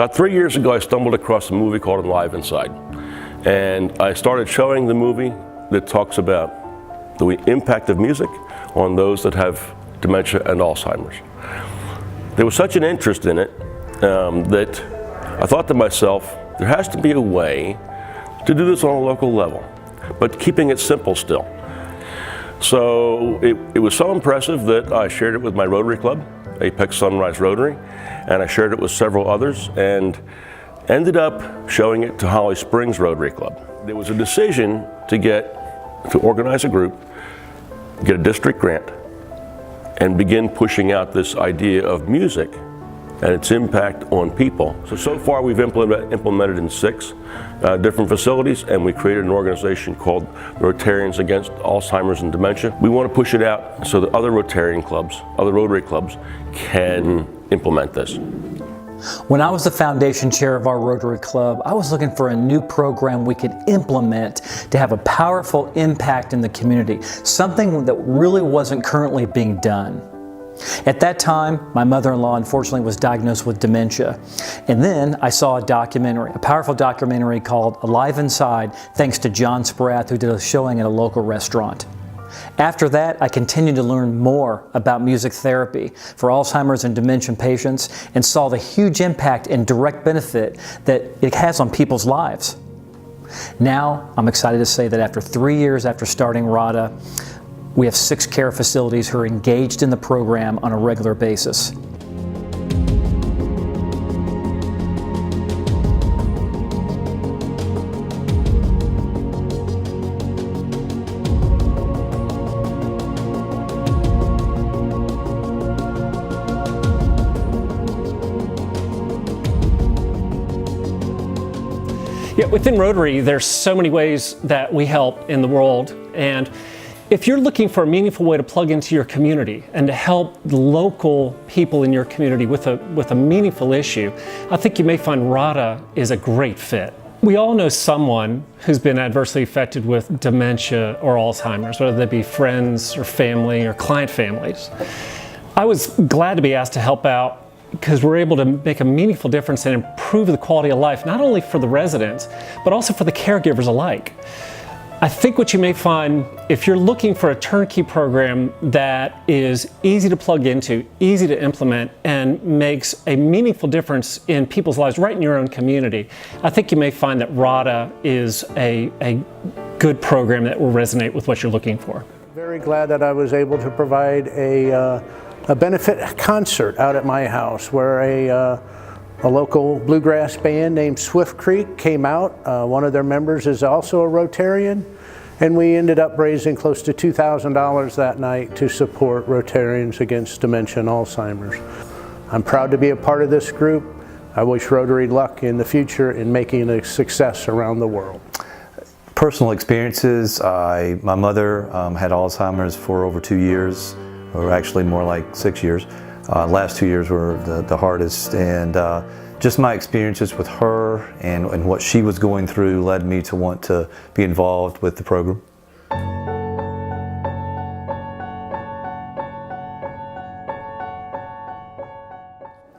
About 3 years ago, I stumbled across a movie called Live Inside. And I started showing the movie that talks about the impact of music on those that have dementia and Alzheimer's. There was such an interest in it that I thought to myself, there has to be a way to do this on a local level, but keeping it simple still. So it was so impressive that I shared it with my Rotary Club, Apex Sunrise Rotary, and I shared it with several others and ended up showing it to Holly Springs Rotary Club. There was a decision to organize a group, get a district grant, and begin pushing out this idea of music and its impact on people. So far we've implemented in 6 different facilities, and we created an organization called the Rotarians Against Alzheimer's and Dementia. We want to push it out so that other Rotarian clubs, other Rotary clubs can implement this. When I was the foundation chair of our Rotary Club, I was looking for a new program we could implement to have a powerful impact in the community, something that really wasn't currently being done. At that time, my mother-in-law unfortunately was diagnosed with dementia. And then I saw a powerful documentary called Alive Inside, thanks to John Spratt, who did a showing at a local restaurant. After that, I continued to learn more about music therapy for Alzheimer's and dementia patients and saw the huge impact and direct benefit that it has on people's lives. Now, I'm excited to say that after 3 years after starting R.A.D.A, we have 6 care facilities who are engaged in the program on a regular basis. Yeah, within Rotary, there's so many ways that we help in the world, and if you're looking for a meaningful way to plug into your community and to help the local people in your community with a meaningful issue, I think you may find R.A.D.A is a great fit. We all know someone who's been adversely affected with dementia or Alzheimer's, whether they be friends or family or client families. I was glad to be asked to help out because we're able to make a meaningful difference and improve the quality of life, not only for the residents, but also for the caregivers alike. I think what you may find, if you're looking for a turnkey program that is easy to plug into, easy to implement, and makes a meaningful difference in people's lives right in your own community, I think you may find that R.A.D.A is a good program that will resonate with what you're looking for. Very glad that I was able to provide a benefit concert out at my house where a local bluegrass band named Swift Creek came out. One of their members is also a Rotarian, and we ended up raising close to $2,000 that night to support Rotarians Against Dementia and Alzheimer's. I'm proud to be a part of this group. I wish Rotary luck in the future in making it a success around the world. Personal experiences, my mother had Alzheimer's for over 2 years, or actually more like 6 years. Last 2 years were the hardest, and just my experiences with her and what she was going through led me to want to be involved with the program.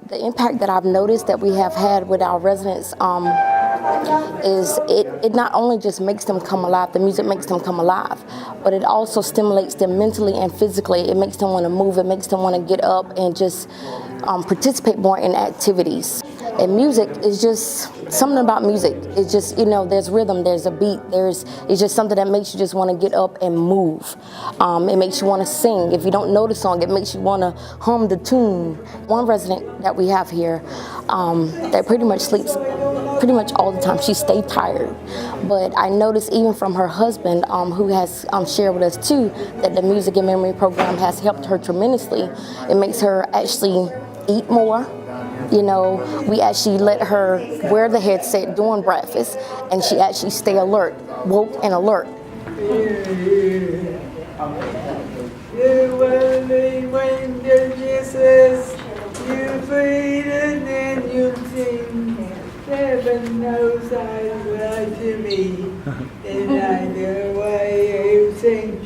The impact that I've noticed that we have had with our residents is it not only just makes them come alive, the music makes them come alive, but it also stimulates them mentally and physically. It makes them want to move, it makes them want to get up and just participate more in activities. And music is just something about music. It's just, you know, there's rhythm, there's a beat, it's just something that makes you just want to get up and move. It makes you want to sing. If you don't know the song, it makes you want to hum the tune. One resident that we have here that pretty much sleeps pretty much all the time. She stays tired. But I noticed even from her husband, who has shared with us too, that the Music and Memory program has helped her tremendously. It makes her actually eat more. You know, we actually let her wear the headset during breakfast, and she actually stay alert, woke and alert. You will be when Jesus, you breathe and then you sing. Heaven knows I love to me, and I know why you sing.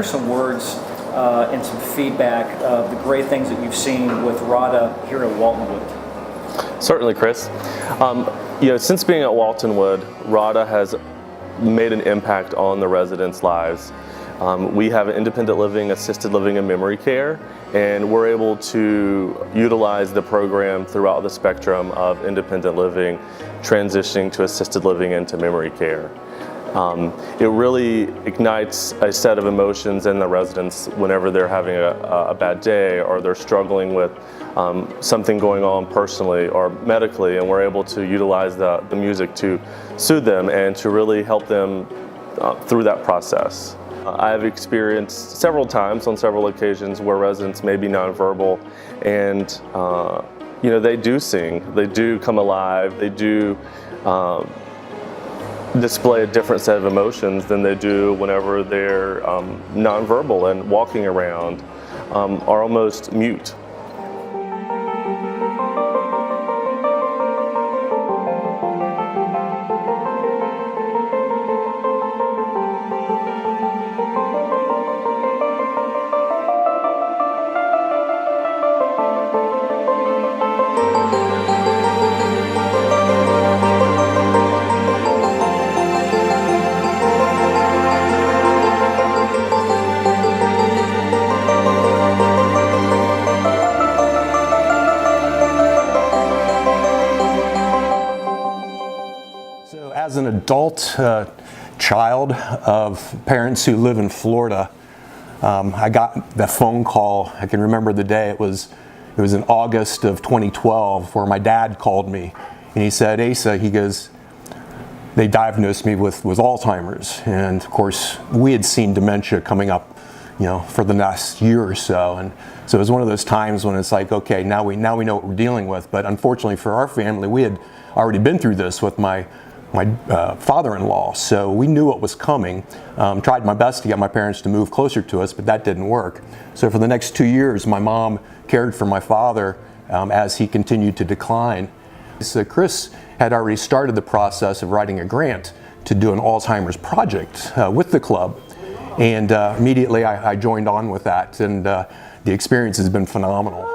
share some words and some feedback of the great things that you've seen with R.A.D.A here at Waltonwood? Certainly, Chris. Since being at Waltonwood, R.A.D.A has made an impact on the residents' lives. We have an independent living, assisted living, and memory care, and we're able to utilize the program throughout the spectrum of independent living, transitioning to assisted living and to memory care. It really ignites a set of emotions in the residents whenever they're having a bad day or they're struggling with something going on personally or medically, and we're able to utilize the music to soothe them and to really help them through that process. I've experienced several times on several occasions where residents may be nonverbal, and they do sing, they do come alive, they do display a different set of emotions than they do whenever they're nonverbal and walking around, are almost mute. As an adult child of parents who live in Florida, I got the phone call. I can remember the day. It was in August of 2012 where my dad called me, and he said, "Asa," he goes, "they diagnosed me with Alzheimer's." And of course, we had seen dementia coming up, for the last year or so. And so it was one of those times when it's like, okay, now we know what we're dealing with. But unfortunately for our family, we had already been through this with my father-in-law, so we knew what was coming. Tried my best to get my parents to move closer to us, but that didn't work. So for the next 2 years, my mom cared for my father as he continued to decline. So Chris had already started the process of writing a grant to do an Alzheimer's project with the club, and immediately I joined on with that, and the experience has been phenomenal.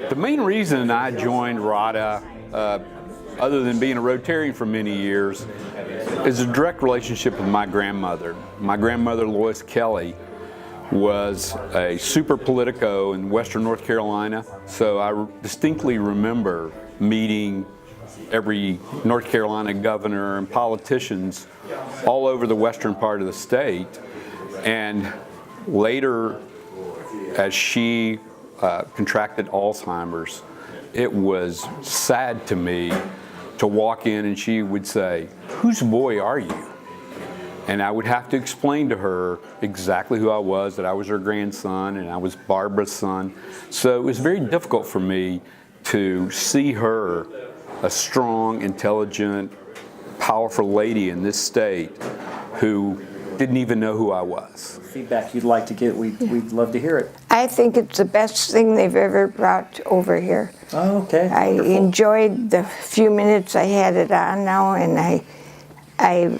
The main reason I joined R.A.D.A, other than being a Rotarian for many years, is a direct relationship with my grandmother. My grandmother, Lois Kelly, was a super politico in Western North Carolina, so I distinctly remember meeting every North Carolina governor and politicians all over the western part of the state. And later, as she contracted Alzheimer's, it was sad to me to walk in and she would say, "Whose boy are you?" And I would have to explain to her exactly who I was, that I was her grandson and I was Barbara's son. So it was very difficult for me to see her, a strong, intelligent, powerful lady in this state who didn't even know who I was. Feedback you'd like to get, we'd love to hear it. I think it's the best thing they've ever brought over here. Oh, okay. I enjoyed the few minutes I had it on now, and I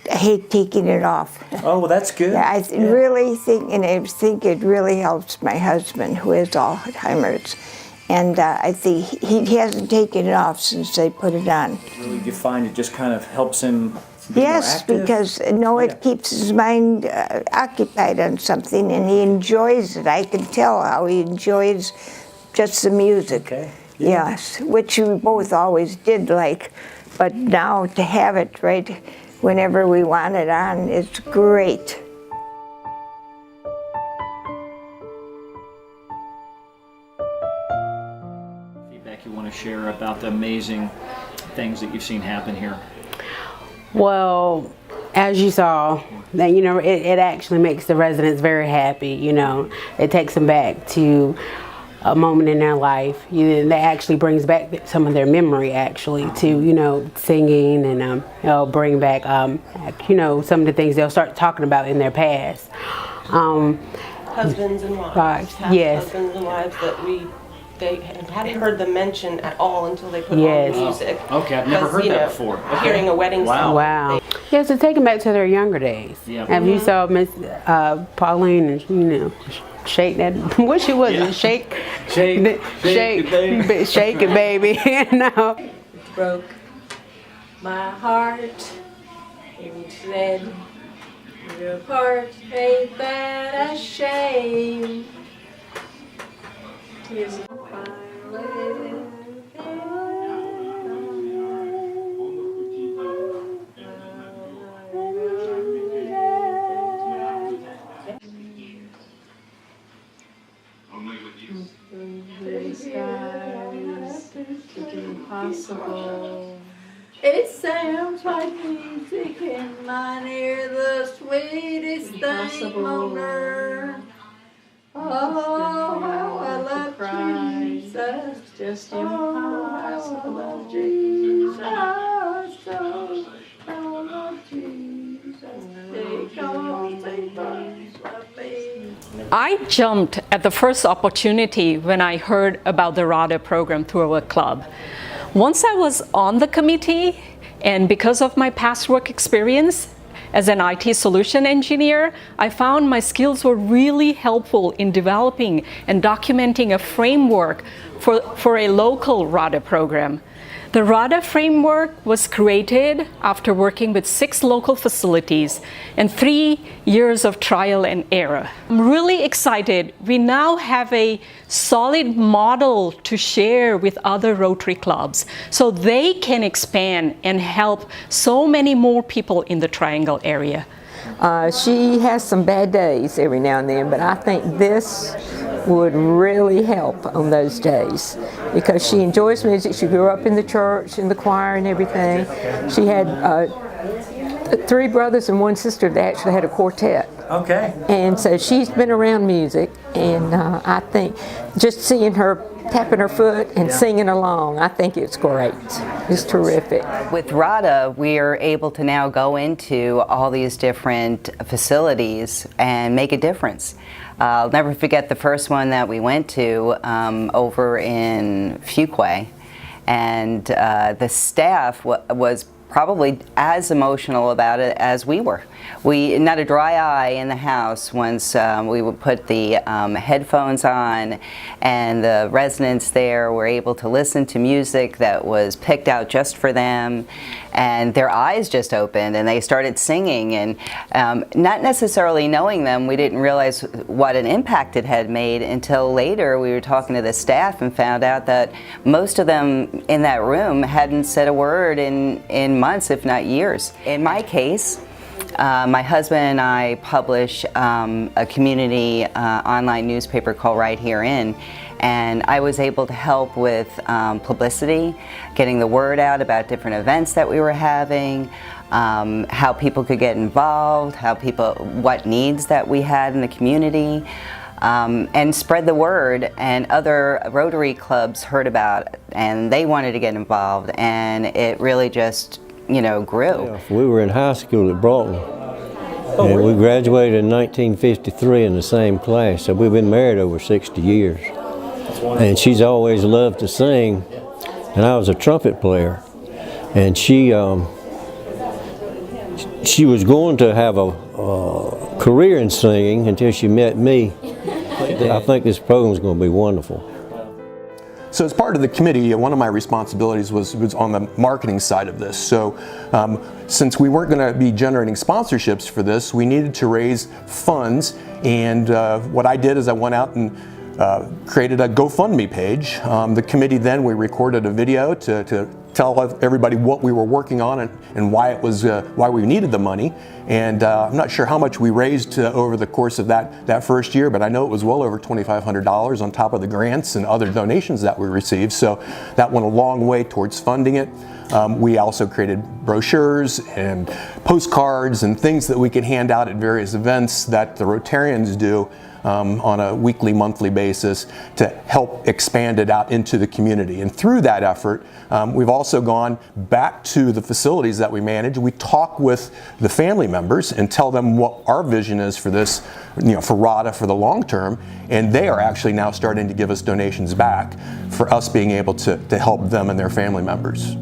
hate taking it off. Oh, well, that's good. I really think, and I think it really helps my husband who has Alzheimer's. And I think he hasn't taken it off since they put it on. Really, you find it just kind of helps him be more Yes, active? because it keeps his mind occupied on something, and he enjoys it. I can tell how he enjoys just the music. Okay. Yeah. Yes, which we both always did like, but now to have it right whenever we want it on, it's great. Feedback you want to share about the amazing things that you've seen happen here? Well, as you saw, that it actually makes the residents very happy. It takes them back to a moment in their life, that actually brings back some of their memory actually to, singing, and it'll bring back, some of the things they'll start talking about in their past. Husbands and wives. Yes. Husbands and wives that they hadn't heard them mention at all until they put on the music. Okay, I've never heard that before. Okay. Hearing a wedding song. Wow. Yeah, so take them back to their younger days. Yeah. Have you saw Miss Pauline, shake that, what she was, shake it, baby. Broke my heart and said, your part ain't that a shame. Here's impossible. It sounds like music in my ear, the sweetest thing on earth. Oh, how I love Jesus. Just impossible. I love Jesus. So I love Jesus. Because he first loved me. I jumped at the first opportunity when I heard about the R.A.D.A program through our club. Once I was on the committee, and because of my past work experience as an IT solution engineer, I found my skills were really helpful in developing and documenting a framework for a local R.A.D.A program. The R.A.D.A framework was created after working with 6 local facilities and 3 years of trial and error. I'm really excited. We now have a solid model to share with other Rotary clubs so they can expand and help so many more people in the Triangle area. She has some bad days every now and then, but I think this would really help on those days because she enjoys music. She grew up in the church, in the choir and everything. She had 3 brothers and 1 sister that actually had a quartet. Okay. And so she's been around music, and I think just seeing her tapping her foot and singing along, I think it's great. It's terrific. With R.A.D.A, we are able to now go into all these different facilities and make a difference. I'll never forget the first one that we went to over in Fuquay, and the staff was probably as emotional about it as we were. Not a dry eye in the house once we would put the headphones on, and the residents there were able to listen to music that was picked out just for them, and their eyes just opened and they started singing, and not necessarily knowing them, we didn't realize what an impact it had made until later we were talking to the staff and found out that most of them in that room hadn't said a word in months, if not years. In my case, my husband and I publish a community online newspaper called Right Here In, and I was able to help with publicity, getting the word out about different events that we were having, how people could get involved, what needs that we had in the community, and spread the word, and other Rotary clubs heard about it and they wanted to get involved, and it really just grew. Yeah, we were in high school at Broughton, and we graduated in 1953 in the same class, so we've been married over 60 years. And she's always loved to sing, and I was a trumpet player, and she was going to have a career in singing until she met me. I think this program is going to be wonderful. So as part of the committee, one of my responsibilities was on the marketing side of this. So since we weren't going to be generating sponsorships for this, we needed to raise funds, and what I did is I went out and created a GoFundMe page. The committee then, we recorded a video to tell everybody what we were working on and why it was why we needed the money. And I'm not sure how much we raised over the course of that first year, but I know it was well over $2,500 on top of the grants and other donations that we received. So that went a long way towards funding it. We also created brochures and postcards and things that we could hand out at various events that the Rotarians do on a weekly, monthly basis to help expand it out into the community. And through that effort, we've also gone back to the facilities that we manage. We talk with the family members and tell them what our vision is for this, for R.A.D.A. for the long term, and they are actually now starting to give us donations back for us being able to help them and their family members.